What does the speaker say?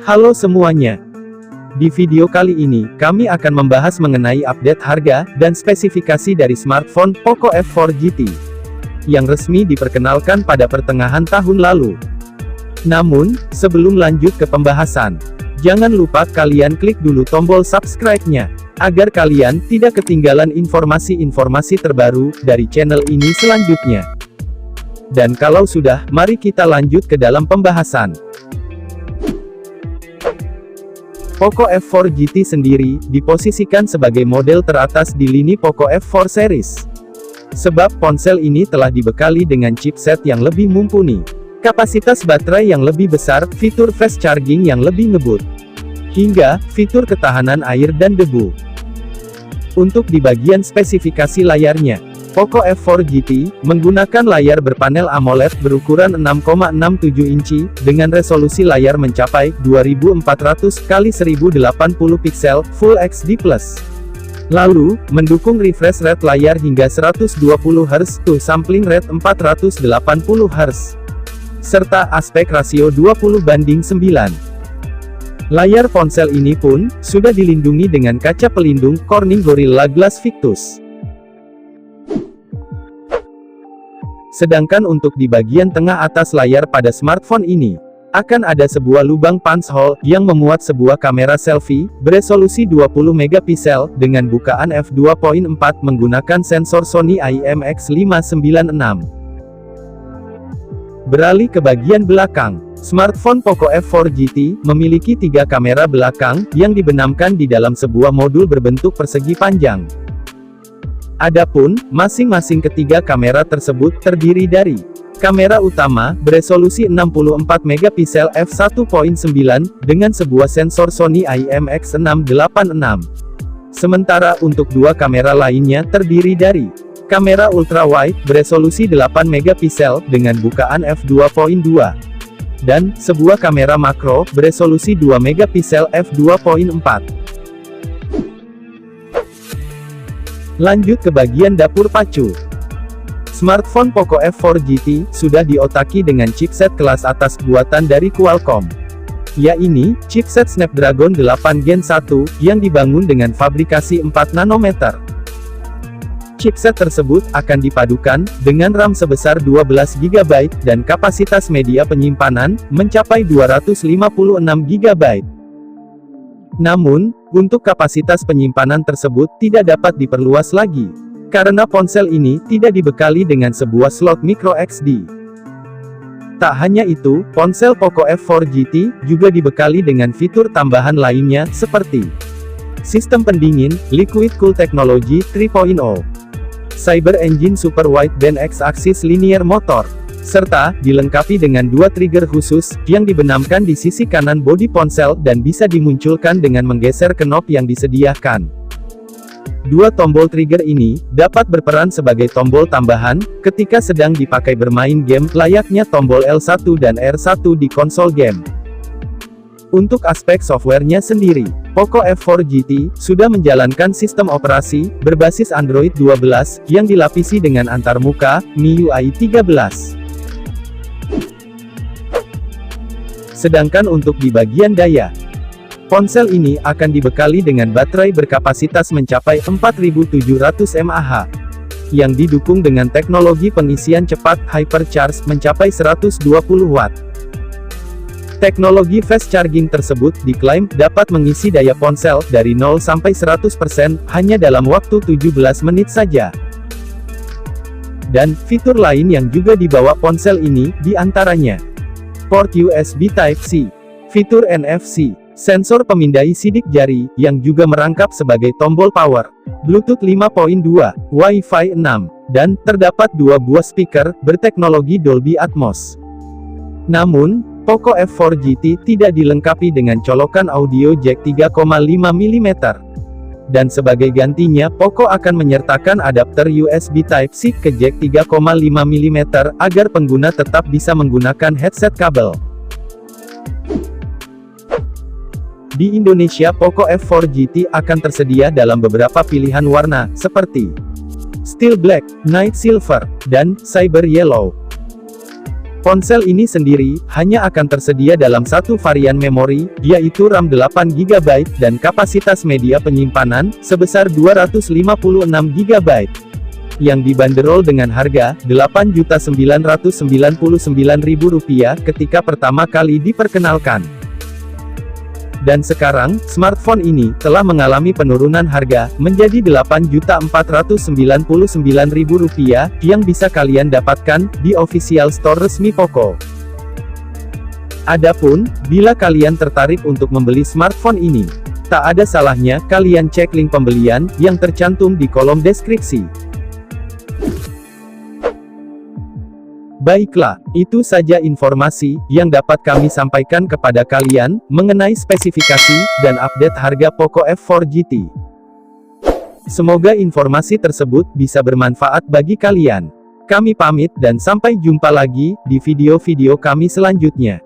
Halo semuanya. Di video kali ini, kami akan membahas mengenai update harga dan spesifikasi dari smartphone Poco F4 GT yang resmi diperkenalkan pada pertengahan tahun lalu. Namun, sebelum lanjut ke pembahasan, jangan lupa kalian klik dulu tombol subscribe-nya, agar kalian tidak ketinggalan informasi-informasi terbaru dari channel ini selanjutnya. Dan kalau sudah, mari kita lanjut ke dalam pembahasan. Poco F4 GT sendiri diposisikan sebagai model teratas di lini Poco F4 series. Sebab ponsel ini telah dibekali dengan chipset yang lebih mumpuni, kapasitas baterai yang lebih besar, fitur fast charging yang lebih ngebut, hingga fitur ketahanan air dan debu. Untuk di bagian spesifikasi layarnya, Poco F4 GT menggunakan layar berpanel AMOLED berukuran 6,67 inci, dengan resolusi layar mencapai 2400 x 1080 piksel, Full HD+. Lalu, mendukung refresh rate layar hingga 120 Hz to sampling rate 480 Hz. Serta aspek rasio 20:9. Layar ponsel ini pun sudah dilindungi dengan kaca pelindung Corning Gorilla Glass Victus. Sedangkan untuk di bagian tengah atas layar pada smartphone ini, akan ada sebuah lubang punch hole yang memuat sebuah kamera selfie beresolusi 20 megapiksel dengan bukaan f2.4 menggunakan sensor Sony IMX596. Beralih ke bagian belakang, smartphone Poco F4 GT memiliki 3 kamera belakang yang dibenamkan di dalam sebuah modul berbentuk persegi panjang. Adapun, masing-masing ketiga kamera tersebut terdiri dari kamera utama, beresolusi 64 megapiksel f1.9, dengan sebuah sensor Sony IMX686. Sementara untuk dua kamera lainnya terdiri dari kamera ultrawide, beresolusi 8 megapiksel, dengan bukaan f2.2, dan sebuah kamera makro, beresolusi 2 megapiksel f2.4. Lanjut ke bagian dapur pacu. Smartphone Poco F4 GT sudah diotaki dengan chipset kelas atas buatan dari Qualcomm, yaitu chipset Snapdragon 8 Gen 1 yang dibangun dengan fabrikasi 4 nanometer. Chipset tersebut akan dipadukan dengan RAM sebesar 12 GB dan kapasitas media penyimpanan mencapai 256 GB. Namun, untuk kapasitas penyimpanan tersebut tidak dapat diperluas lagi, karena ponsel ini tidak dibekali dengan sebuah slot micro SD. Tak hanya itu, ponsel Poco F4 GT juga dibekali dengan fitur tambahan lainnya seperti sistem pendingin, Liquid Cool Technology 3.0, Cyber Engine Super Wideband X-Axis Linear Motor, serta dilengkapi dengan 2 trigger khusus yang dibenamkan di sisi kanan bodi ponsel dan bisa dimunculkan dengan menggeser knob yang disediakan. Dua tombol trigger ini dapat berperan sebagai tombol tambahan ketika sedang dipakai bermain game, layaknya tombol L1 dan R1 di konsol game. Untuk aspek softwarenya sendiri, Poco F4 GT sudah menjalankan sistem operasi berbasis Android 12 yang dilapisi dengan antarmuka MIUI 13. Sedangkan untuk di bagian daya, ponsel ini akan dibekali dengan baterai berkapasitas mencapai 4700 mAh, yang didukung dengan teknologi pengisian cepat hypercharge mencapai 120 Watt. Teknologi fast charging tersebut diklaim dapat mengisi daya ponsel dari 0 sampai 100% hanya dalam waktu 17 menit saja. Dan fitur lain yang juga dibawa ponsel ini diantaranya port USB Type-C, fitur NFC, sensor pemindai sidik jari, yang juga merangkap sebagai tombol power, Bluetooth 5.2, Wi-Fi 6, dan terdapat 2 buah speaker berteknologi Dolby Atmos. Namun, Poco F4 GT tidak dilengkapi dengan colokan audio jack 3,5 mm. Dan sebagai gantinya, Poco akan menyertakan adapter USB Type-C ke jack 3,5 mm agar pengguna tetap bisa menggunakan headset kabel. Di Indonesia, Poco F4 GT akan tersedia dalam beberapa pilihan warna, seperti Steel Black, Night Silver, dan Cyber Yellow. Ponsel ini sendiri, hanya akan tersedia dalam satu varian memori, yaitu RAM 8GB, dan kapasitas media penyimpanan, sebesar 256GB. Yang dibanderol dengan harga, Rp8.999.000 ketika pertama kali diperkenalkan. Dan sekarang, smartphone ini, telah mengalami penurunan harga, menjadi Rp8.499.000, yang bisa kalian dapatkan, di official store resmi Poco. Adapun, bila kalian tertarik untuk membeli smartphone ini, tak ada salahnya, kalian cek link pembelian, yang tercantum di kolom deskripsi. Baiklah, itu saja informasi yang dapat kami sampaikan kepada kalian mengenai spesifikasi dan update harga Poco F4 GT. Semoga informasi tersebut bisa bermanfaat bagi kalian. Kami pamit dan sampai jumpa lagi di video-video kami selanjutnya.